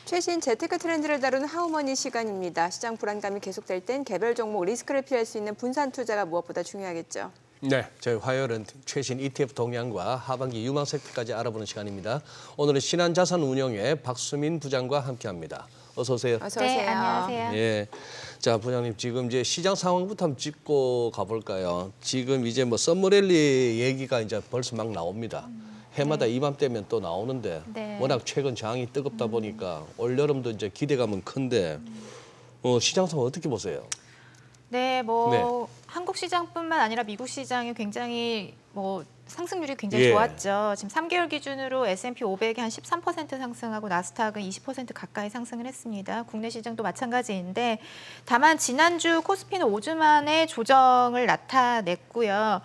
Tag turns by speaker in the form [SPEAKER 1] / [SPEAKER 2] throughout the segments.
[SPEAKER 1] 최신 재테크 트렌드를 다루는 하우머니 시간입니다. 시장 불안감이 계속될 땐 개별 종목 리스크를 피할 수 있는 분산 투자가 무엇보다 중요하겠죠.
[SPEAKER 2] 네, 저희 화요일은 최신 ETF 동향과 하반기 유망 섹터까지 알아보는 시간입니다. 오늘은 신한자산운용의 박수민 부장과 함께합니다. 어서 오세요.
[SPEAKER 1] 어서
[SPEAKER 3] 네,
[SPEAKER 1] 오세요.
[SPEAKER 3] 안녕하세요.
[SPEAKER 2] 예, 자 부장님 지금 이제 시장 상황부터 한번 짚고 가볼까요? 지금 이제 뭐 썸머랠리 얘기가 이제 벌써 막 나옵니다. 해마다 이맘때면 또 나오는데
[SPEAKER 3] 네.
[SPEAKER 2] 워낙 최근 장이 뜨겁다 보니까 올 여름도 이제 기대감은 큰데 시장 상황 어떻게 보세요?
[SPEAKER 3] 네, 뭐
[SPEAKER 2] 네.
[SPEAKER 3] 한국 시장뿐만 아니라 미국 시장이 굉장히 상승률이 굉장히
[SPEAKER 2] 예.
[SPEAKER 3] 좋았죠. 지금 3개월 기준으로 S&P 500이 한 13% 상승하고 나스닥은 20% 가까이 상승을 했습니다. 국내 시장도 마찬가지인데 다만 지난주 코스피는 5주 만에 조정을 나타냈고요.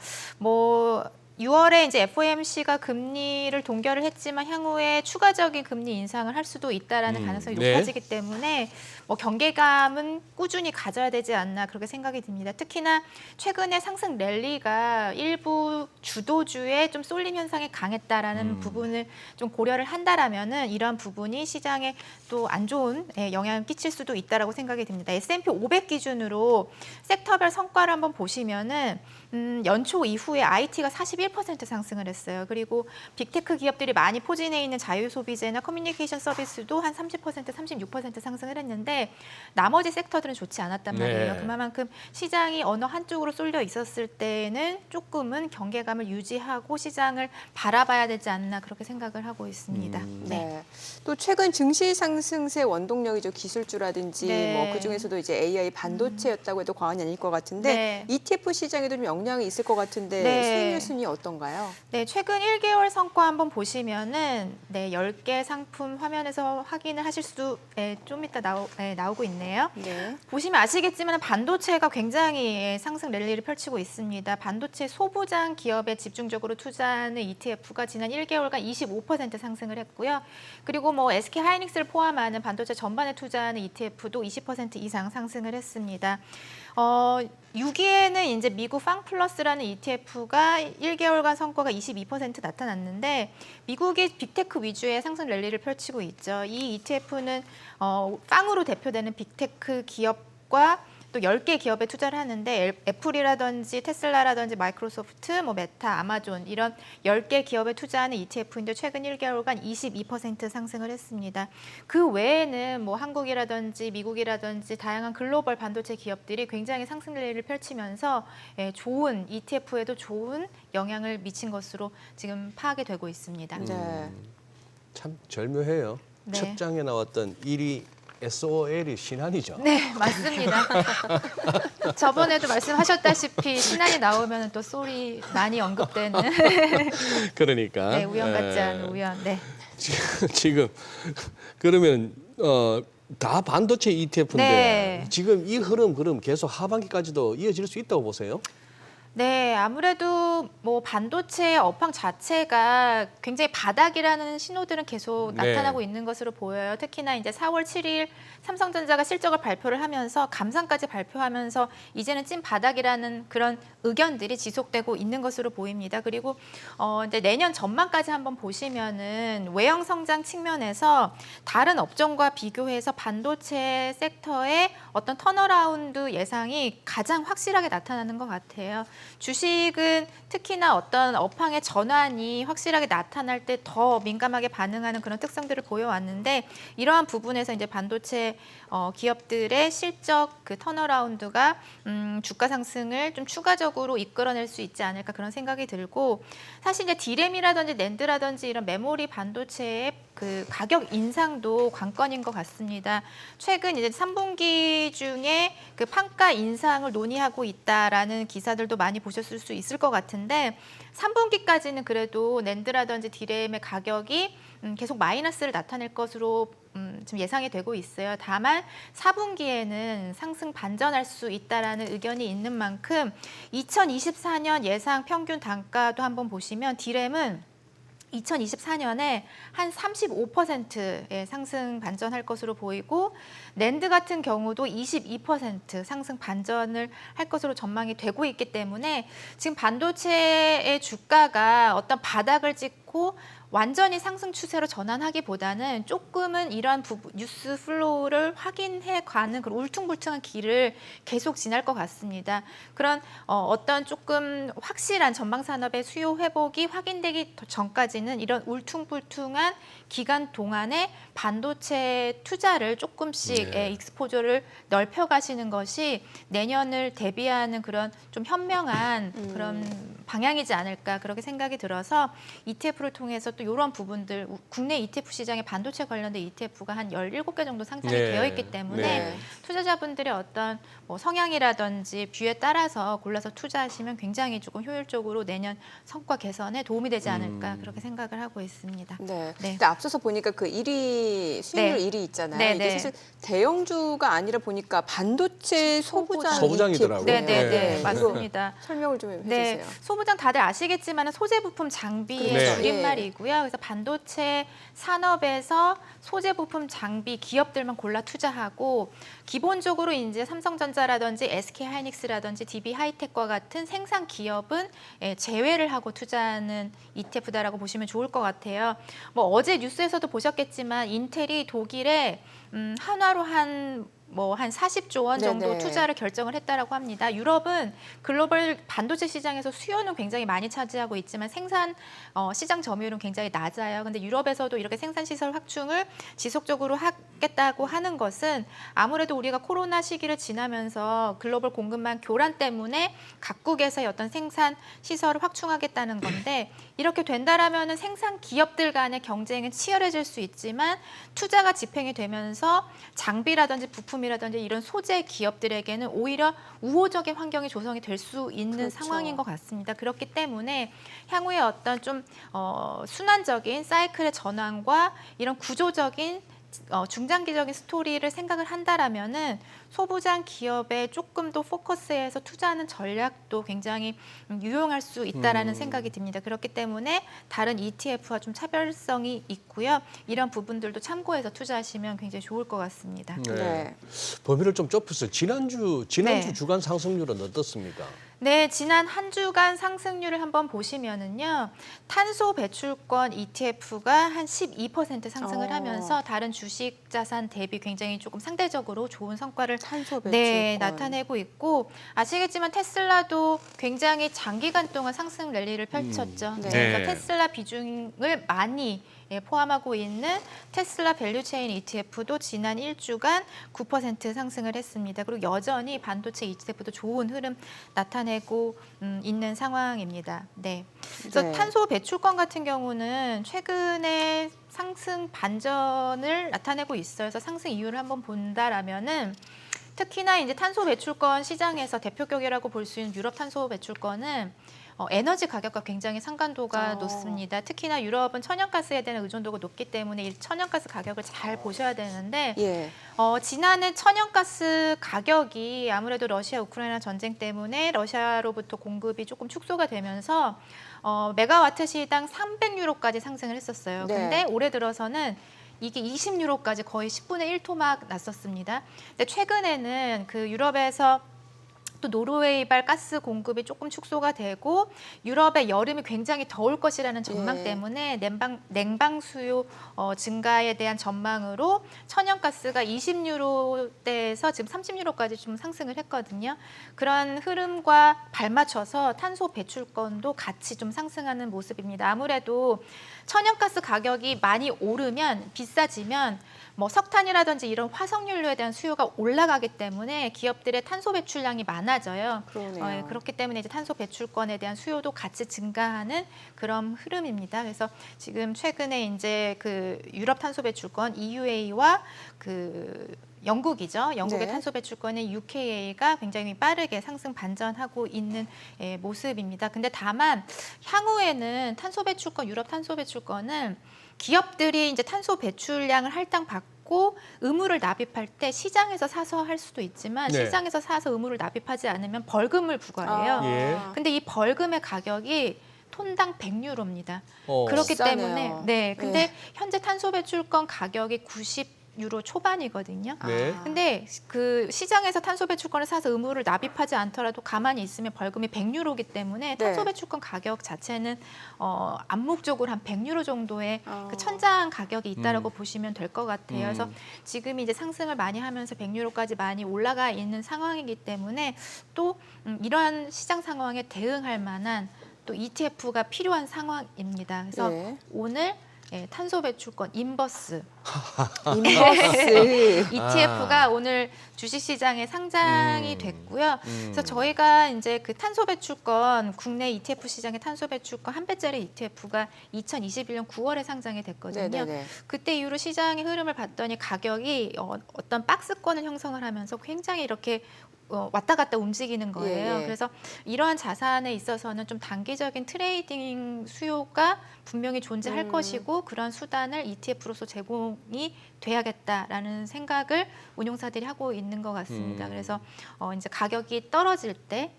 [SPEAKER 3] 6월에 이제 FOMC가 금리를 동결을 했지만 향후에 추가적인 금리 인상을 할 수도 있다라는 가능성이
[SPEAKER 2] 네.
[SPEAKER 3] 높아지기 때문에 경계감은 꾸준히 가져야 되지 않나 그렇게 생각이 듭니다. 특히나 최근에 상승 랠리가 일부 주도주의 좀 쏠림 현상이 강했다라는 부분을 좀 고려를 한다라면은 이러한 부분이 시장에 또 안 좋은 영향을 끼칠 수도 있다라고 생각이 듭니다. S&P 500 기준으로 섹터별 성과를 한번 보시면은 연초 이후에 IT가 41% 상승을 했어요. 그리고 빅테크 기업들이 많이 포진해 있는 자유소비재나 커뮤니케이션 서비스도 한 30%, 36% 상승을 했는데 나머지 섹터들은 좋지 않았단 말이에요.
[SPEAKER 2] 네.
[SPEAKER 3] 그만큼 시장이 어느 한쪽으로 쏠려 있었을 때는 조금은 경계감을 유지하고 시장을 바라봐야 되지 않나 그렇게 생각을 하고 있습니다.
[SPEAKER 1] 네. 또 최근 증시 상승세 원동력이죠. 기술주라든지
[SPEAKER 3] 네.
[SPEAKER 1] 그중에서도 이제 AI 반도체였다고 해도 과언이 아닐 것 같은데
[SPEAKER 3] 네.
[SPEAKER 1] ETF 시장에도 좀 영향이 있을 것 같은데
[SPEAKER 3] 네.
[SPEAKER 1] 수익률 순위 어떤가요?
[SPEAKER 3] 네, 최근 1개월 성과 한번 보시면은 10개 상품 화면에서 확인을 하실 수도 좀 이따 나오고 있네요.
[SPEAKER 1] 네.
[SPEAKER 3] 보시면 아시겠지만 반도체가 굉장히 상승 랠리를 펼치고 있습니다. 반도체 소부장 기업에 집중적으로 투자하는 ETF가 지난 1개월간 25% 상승을 했고요. 그리고 SK 하이닉스를 포함하는 반도체 전반에 투자하는 ETF도 20% 이상 상승을 했습니다. 6위에는 이제 미국 팡플러스라는 ETF가 1개월간 성과가 22% 나타났는데 미국의 빅테크 위주의 상승 랠리를 펼치고 있죠. 이 ETF는 팡으로 대표되는 빅테크 기업과 또 10개 기업에 투자를 하는데 애플이라든지 테슬라라든지 마이크로소프트, 메타, 아마존 이런 10개 기업에 투자하는 ETF인데 최근 1개월간 22% 상승을 했습니다. 그 외에는 한국이라든지 미국이라든지 다양한 글로벌 반도체 기업들이 굉장히 상승 랠리를 펼치면서 좋은 ETF에도 좋은 영향을 미친 것으로 지금 파악이 되고 있습니다.
[SPEAKER 1] 네.
[SPEAKER 2] 참 절묘해요.
[SPEAKER 3] 네.
[SPEAKER 2] 첫 장에 나왔던 1위 SOL이 신한이죠.
[SPEAKER 3] 네, 맞습니다. 저번에도 말씀하셨다시피 신한이 나오면 또 솔이 많이 언급되는
[SPEAKER 2] 그러니까
[SPEAKER 3] 네, 우연 같지 않은 우연. 네.
[SPEAKER 2] 지금 그러면 다 반도체 ETF인데
[SPEAKER 3] 네.
[SPEAKER 2] 지금 이 흐름 그럼 계속 하반기까지도 이어질 수 있다고 보세요?
[SPEAKER 3] 네, 아무래도 반도체의 업황 자체가 굉장히 바닥이라는 신호들은 계속
[SPEAKER 2] 네.
[SPEAKER 3] 나타나고 있는 것으로 보여요. 특히나 이제 4월 7일 삼성전자가 실적을 발표를 하면서 감산까지 발표하면서 이제는 찐 바닥이라는 그런 의견들이 지속되고 있는 것으로 보입니다. 그리고 이제 내년 전망까지 한번 보시면은 외형 성장 측면에서 다른 업종과 비교해서 반도체 섹터의 어떤 턴어라운드 예상이 가장 확실하게 나타나는 것 같아요. 주식은 특히나 어떤 업황의 전환이 확실하게 나타날 때 더 민감하게 반응하는 그런 특성들을 보여왔는데 이러한 부분에서 이제 반도체 기업들의 실적 그 턴어라운드가 주가 상승을 좀 추가적으로 이끌어낼 수 있지 않을까 그런 생각이 들고 사실 이제 디램이라든지 낸드라든지 이런 메모리 반도체의 그 가격 인상도 관건인 것 같습니다. 최근 이제 3분기 중에 그 판가 인상을 논의하고 있다라는 기사들도 많이 보셨을 수 있을 것 같은데 3분기까지는 그래도 낸드라든지 디램의 가격이 계속 마이너스를 나타낼 것으로 지금 예상이 되고 있어요. 다만 4분기에는 상승 반전할 수 있다라는 의견이 있는 만큼 2024년 예상 평균 단가도 한번 보시면 디램은 2024년에 한 35%의 상승 반전할 것으로 보이고 낸드 같은 경우도 22% 상승 반전을 할 것으로 전망이 되고 있기 때문에 지금 반도체의 주가가 어떤 바닥을 찍고 완전히 상승 추세로 전환하기보다는 조금은 이러한 뉴스 플로우를 확인해가는 그런 울퉁불퉁한 길을 계속 지날 것 같습니다. 그런 어떤 조금 확실한 전방 산업의 수요 회복이 확인되기 전까지는 이런 울퉁불퉁한 기간 동안에 반도체 투자를 조금씩 익스포저를 넓혀가시는 것이 내년을 대비하는 그런 좀 현명한 그런 방향이지 않을까 그렇게 생각이 들어서 ETF를 통해서 또 이런 부분들 국내 ETF 시장에 반도체 관련된 ETF가 한 17개 정도 상장이 되어 있기 때문에 투자자분들의 어떤 뭐 성향이라든지 뷰에 따라서 골라서 투자하시면 굉장히 조금 효율적으로 내년 성과 개선에 도움이 되지 않을까 그렇게 생각을 하고 있습니다.
[SPEAKER 1] 네. 근데 앞서서 보니까 그 1위 수익률 1위 있잖아요.
[SPEAKER 3] 네,
[SPEAKER 1] 이게
[SPEAKER 3] 네.
[SPEAKER 1] 사실 대형주가 아니라 보니까 반도체 소부장
[SPEAKER 2] 소부장이더라고요.
[SPEAKER 3] 네,
[SPEAKER 1] 이거
[SPEAKER 3] 맞습니다.
[SPEAKER 1] 설명을 좀 해주세요.
[SPEAKER 3] 네, 소부장 다들 아시겠지만 소재 부품 장비의
[SPEAKER 2] 그렇죠.
[SPEAKER 3] 줄임말이고요. 그래서 반도체 산업에서 소재 부품 장비 기업들만 골라 투자하고 기본적으로 이제 삼성전자라든지 SK하이닉스라든지 DB하이텍과 같은 생산 기업은 제외를 하고 투자하는 ETF다라고 보시면 좋을 것 같아요. 뭐 어제 뉴스에서도 보셨겠지만 인텔이 독일에 한화로 한 40조 원 정도
[SPEAKER 1] 네네.
[SPEAKER 3] 투자를 결정을 했다라고 합니다. 유럽은 글로벌 반도체 시장에서 수요는 굉장히 많이 차지하고 있지만 생산 시장 점유율은 굉장히 낮아요. 근데 유럽에서도 이렇게 생산 시설 확충을 지속적으로 하겠다고 하는 것은 아무래도 우리가 코로나 시기를 지나면서 글로벌 공급망 교란 때문에 각국에서의 어떤 생산 시설을 확충하겠다는 건데 이렇게 된다라면은 생산 기업들 간의 경쟁은 치열해질 수 있지만 투자가 집행이 되면서 장비라든지 부품이라든지 이런 소재 기업들에게는 오히려 우호적인 환경이 조성이 될 수 있는
[SPEAKER 1] 그렇죠.
[SPEAKER 3] 상황인 것 같습니다. 그렇기 때문에 향후에 어떤 좀 순환적인 사이클의 전환과 이런 구조적인 중장기적인 스토리를 생각을 한다라면은 소부장 기업에 조금 더 포커스해서 투자하는 전략도 굉장히 유용할 수 있다라는 생각이 듭니다. 그렇기 때문에 다른 ETF와 좀 차별성이 있고요. 이런 부분들도 참고해서 투자하시면 굉장히 좋을 것 같습니다.
[SPEAKER 1] 네.
[SPEAKER 2] 범위를 좀 좁혔어요. 지난주
[SPEAKER 3] 네.
[SPEAKER 2] 주간 상승률은 어떻습니까?
[SPEAKER 3] 네, 지난 한 주간 상승률을 한번 보시면은요. 탄소 배출권 ETF가 한 12% 상승을 하면서 다른 주식 자산 대비 굉장히 조금 상대적으로 좋은 성과를
[SPEAKER 1] 탄소 배출권.
[SPEAKER 3] 나타내고 있고 아시겠지만 테슬라도 굉장히 장기간 동안 상승 랠리를 펼쳤죠.
[SPEAKER 1] 네.
[SPEAKER 3] 그래서 테슬라 비중을 많이 포함하고 있는 테슬라 밸류체인 ETF도 지난 1주간 9% 상승을 했습니다. 그리고 여전히 반도체 ETF도 좋은 흐름 나타내고 있는 상황입니다. 네. 그래서
[SPEAKER 1] 네.
[SPEAKER 3] 탄소 배출권 같은 경우는 최근에 상승 반전을 나타내고 있어요. 그래서 상승 이유를 한번 본다라면은 특히나 이제 탄소 배출권 시장에서 대표격이라고 볼 수 있는 유럽 탄소 배출권은 에너지 가격과 굉장히 상관도가 높습니다. 특히나 유럽은 천연가스에 대한 의존도가 높기 때문에 이 천연가스 가격을 잘 보셔야 되는데
[SPEAKER 1] 예.
[SPEAKER 3] 지난해 천연가스 가격이 아무래도 러시아 우크라이나 전쟁 때문에 러시아로부터 공급이 조금 축소가 되면서 메가와트 시당 300유로까지 상승을 했었어요.
[SPEAKER 1] 네.
[SPEAKER 3] 근데 올해 들어서는 이게 20유로까지 거의 10분의 1 토막 났었습니다. 근데 최근에는 그 유럽에서 또 노르웨이발 가스 공급이 조금 축소가 되고 유럽의 여름이 굉장히 더울 것이라는 전망
[SPEAKER 1] 예.
[SPEAKER 3] 때문에 냉방 수요 증가에 대한 전망으로 천연가스가 20유로대에서 지금 30유로까지 좀 상승을 했거든요. 그런 흐름과 발맞춰서 탄소 배출권도 같이 좀 상승하는 모습입니다. 아무래도 천연가스 가격이 많이 오르면 비싸지면 뭐 석탄이라든지 이런 화석연료에 대한 수요가 올라가기 때문에 기업들의 탄소 배출량이 많아져요.
[SPEAKER 1] 그러네요.
[SPEAKER 3] 그렇기 때문에 이제 탄소 배출권에 대한 수요도 같이 증가하는 그런 흐름입니다. 그래서 지금 최근에 이제 그 유럽 탄소 배출권 EUA와 그 영국이죠. 영국의
[SPEAKER 1] 네.
[SPEAKER 3] 탄소 배출권의 UKA가 굉장히 빠르게 상승 반전하고 있는 모습입니다. 근데 다만 향후에는 탄소 배출권, 유럽 탄소 배출권은 기업들이 이제 탄소 배출량을 할당받고 의무를 납입할 때 시장에서 사서 할 수도 있지만
[SPEAKER 2] 네.
[SPEAKER 3] 시장에서 사서 의무를 납입하지 않으면 벌금을 부과해요.
[SPEAKER 2] 예.
[SPEAKER 3] 근데 이 벌금의 가격이 톤당 100유로입니다.
[SPEAKER 2] 어.
[SPEAKER 3] 그렇기
[SPEAKER 1] 비싸네요.
[SPEAKER 3] 때문에 근데
[SPEAKER 1] 네.
[SPEAKER 3] 현재 탄소 배출권 가격이 유로 초반이거든요.
[SPEAKER 2] 네.
[SPEAKER 3] 근데 그 시장에서 탄소 배출권을 사서 의무를 납입하지 않더라도 가만히 있으면 벌금이 100유로이기 때문에 탄소 배출권 가격 자체는 암묵적으로 한 100유로 정도의 그 천장 가격이 있다라고 보시면 될 것 같아요. 그래서 지금 이제 상승을 많이 하면서 100유로까지 많이 올라가 있는 상황이기 때문에 또 이러한 시장 상황에 대응할 만한 또 ETF가 필요한 상황입니다. 그래서
[SPEAKER 1] 네.
[SPEAKER 3] 오늘 탄소 배출권 인버스
[SPEAKER 1] 인버스.
[SPEAKER 3] ETF가 오늘 주식시장에 상장이 됐고요. 그래서 저희가 이제 그 탄소 배출권 국내 ETF 시장의 탄소 배출권 한 배짜리 ETF가 2021년 9월에 상장이 됐거든요.
[SPEAKER 1] 네네네.
[SPEAKER 3] 그때 이후로 시장의 흐름을 봤더니 가격이 어떤 박스권을 형성을 하면서 굉장히 이렇게 왔다 갔다 움직이는 거예요.
[SPEAKER 1] 예, 예.
[SPEAKER 3] 그래서 이러한 자산에 있어서는 좀 단기적인 트레이딩 수요가 분명히 존재할 것이고 그런 수단을 ETF로서 제공이 돼야겠다라는 생각을 운용사들이 하고 있는 것 같습니다. 그래서 이제 가격이 떨어질 때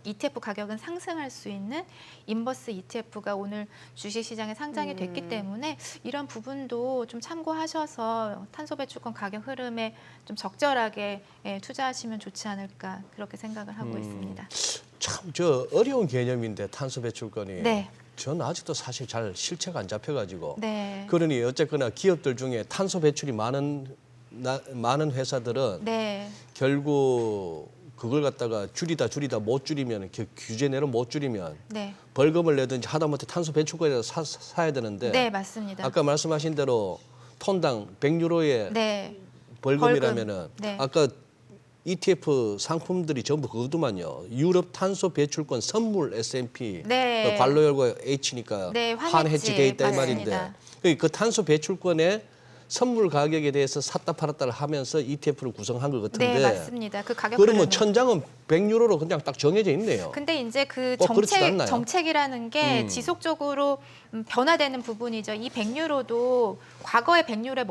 [SPEAKER 3] ETF 가격은 상승할 수 있는 인버스 ETF가 오늘 주식시장에 상장이 됐기 때문에 이런 부분도 좀 참고하셔서 탄소 배출권 가격 흐름에 좀 적절하게 투자하시면 좋지 않을까 그렇게 생각을 하고 있습니다.
[SPEAKER 2] 참 저 어려운 개념인데 탄소 배출권이.
[SPEAKER 3] 네.
[SPEAKER 2] 전 아직도 사실 잘 실체가 안 잡혀가지고.
[SPEAKER 3] 네.
[SPEAKER 2] 그러니 어쨌거나 기업들 중에 탄소 배출이 많은 회사들은
[SPEAKER 3] 네.
[SPEAKER 2] 결국 그걸 갖다가 줄이다 못 줄이면 규제내로 못 줄이면
[SPEAKER 3] 네.
[SPEAKER 2] 벌금을 내든지 하다못해 탄소 배출권이라도 사야 되는데
[SPEAKER 3] 네, 맞습니다.
[SPEAKER 2] 아까 말씀하신 대로 톤당 100유로의
[SPEAKER 3] 네.
[SPEAKER 2] 벌금이라면은
[SPEAKER 3] 벌금. 네.
[SPEAKER 2] 아까 ETF 상품들이 전부 그거더만요. 유럽 탄소 배출권 선물 S&P
[SPEAKER 3] 네.
[SPEAKER 2] 괄호 열고 H니까
[SPEAKER 3] 네,
[SPEAKER 2] 환해지 돼 있다 이 말인데
[SPEAKER 3] 맞습니다.
[SPEAKER 2] 그 탄소 배출권의 선물 가격에 대해서 샀다 팔았다를 하면서 ETF를 구성한 것 같은데
[SPEAKER 3] 네, 맞습니다. 그 가격
[SPEAKER 2] 그러면
[SPEAKER 3] 흐름이.
[SPEAKER 2] 천장은 100유로로 그냥 딱 정해져 있네요.
[SPEAKER 3] 근데 이제 그
[SPEAKER 2] 꼭 그렇지도 않나요?
[SPEAKER 3] 정책이라는 게 지속적으로 변화되는 부분이죠. 이 100유로도 과거의 100유로에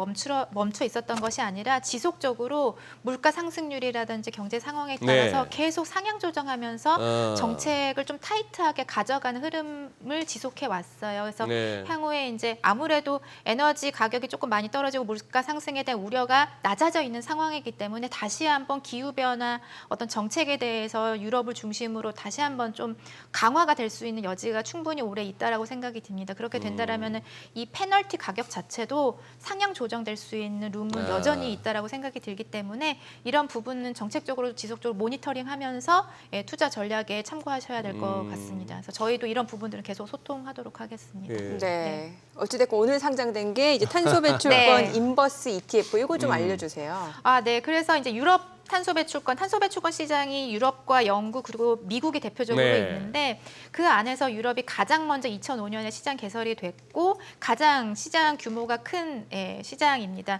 [SPEAKER 3] 멈춰 있었던 것이 아니라 지속적으로 물가 상승률이라든지 경제 상황에 따라서
[SPEAKER 2] 네.
[SPEAKER 3] 계속 상향 조정하면서 정책을 좀 타이트하게 가져가는 흐름을 지속해 왔어요. 그래서
[SPEAKER 2] 네.
[SPEAKER 3] 향후에 이제 아무래도 에너지 가격이 조금 많이 떨어지고 물가 상승에 대한 우려가 낮아져 있는 상황이기 때문에 다시 한번 기후 변화 어떤 정책에 대해서 유럽을 중심으로 다시 한번 좀 강화가 될 수 있는 여지가 충분히 오래 있다라고 생각이 듭니다. 그렇게 된다라면은 이 페널티 가격 자체도 상향 조정될 수 있는 룸은 여전히 있다라고 생각이 들기 때문에 이런 부분은 정책적으로 지속적으로 모니터링하면서 투자 전략에 참고하셔야 될 것 같습니다. 그래서 저희도 이런 부분들은 계속 소통하도록 하겠습니다.
[SPEAKER 2] 예.
[SPEAKER 1] 네. 어찌됐건 오늘 상장된 게 이제 탄소 배출권
[SPEAKER 3] 네.
[SPEAKER 1] 인버스 ETF 이거 좀 알려주세요.
[SPEAKER 3] 네. 그래서 이제 유럽 탄소 배출권 시장이 유럽과 영국 그리고 미국이 대표적으로
[SPEAKER 2] 네.
[SPEAKER 3] 있는데 그 안에서 유럽이 가장 먼저 2005년에 시장 개설이 됐고 가장 시장 규모가 큰 시장입니다.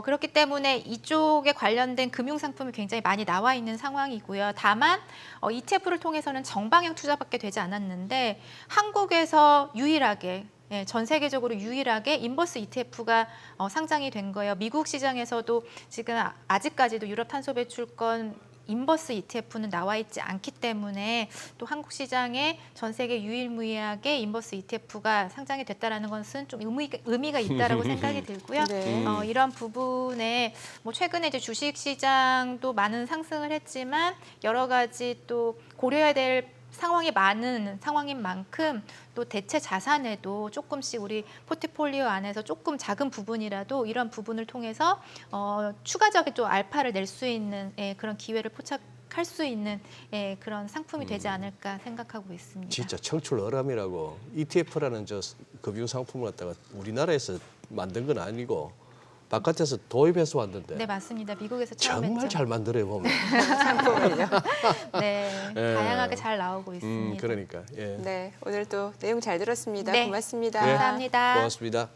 [SPEAKER 3] 그렇기 때문에 이쪽에 관련된 금융 상품이 굉장히 많이 나와 있는 상황이고요. 다만 ETF를 통해서는 정방향 투자밖에 되지 않았는데 한국에서 유일하게 전 세계적으로 유일하게 인버스 ETF가 상장이 된 거예요. 미국 시장에서도 지금 아직까지도 유럽 탄소 배출권 인버스 ETF는 나와 있지 않기 때문에 또 한국 시장에 전 세계 유일무이하게 인버스 ETF가 상장이 됐다라는 것은 좀 의미가 있다라고 생각이 들고요.
[SPEAKER 1] 네.
[SPEAKER 3] 이런 부분에 뭐 최근에 이제 주식 시장도 많은 상승을 했지만 여러 가지 또 고려해야 될 상황이 많은 상황인 만큼 또 대체 자산에도 조금씩 우리 포트폴리오 안에서 조금 작은 부분이라도 이런 부분을 통해서 추가적인 또 알파를 낼 수 있는 그런 기회를 포착할 수 있는 그런 상품이 되지 않을까 생각하고 있습니다.
[SPEAKER 2] 진짜 청출어람이라고 ETF라는 저 금융 상품을 갖다가 우리나라에서 만든 건 아니고 바깥에서 도입해서 왔는데
[SPEAKER 3] 네, 맞습니다. 미국에서 처음
[SPEAKER 2] 정말
[SPEAKER 3] 했죠.
[SPEAKER 2] 잘 만들어요 보면.
[SPEAKER 1] 상품을요.
[SPEAKER 3] 네,
[SPEAKER 2] 예.
[SPEAKER 3] 다양하게 잘 나오고 있습니다.
[SPEAKER 2] 그러니까. 예.
[SPEAKER 1] 네. 오늘 또 내용 잘 들었습니다.
[SPEAKER 3] 네.
[SPEAKER 1] 고맙습니다.
[SPEAKER 2] 네.
[SPEAKER 3] 감사합니다.
[SPEAKER 2] 고맙습니다.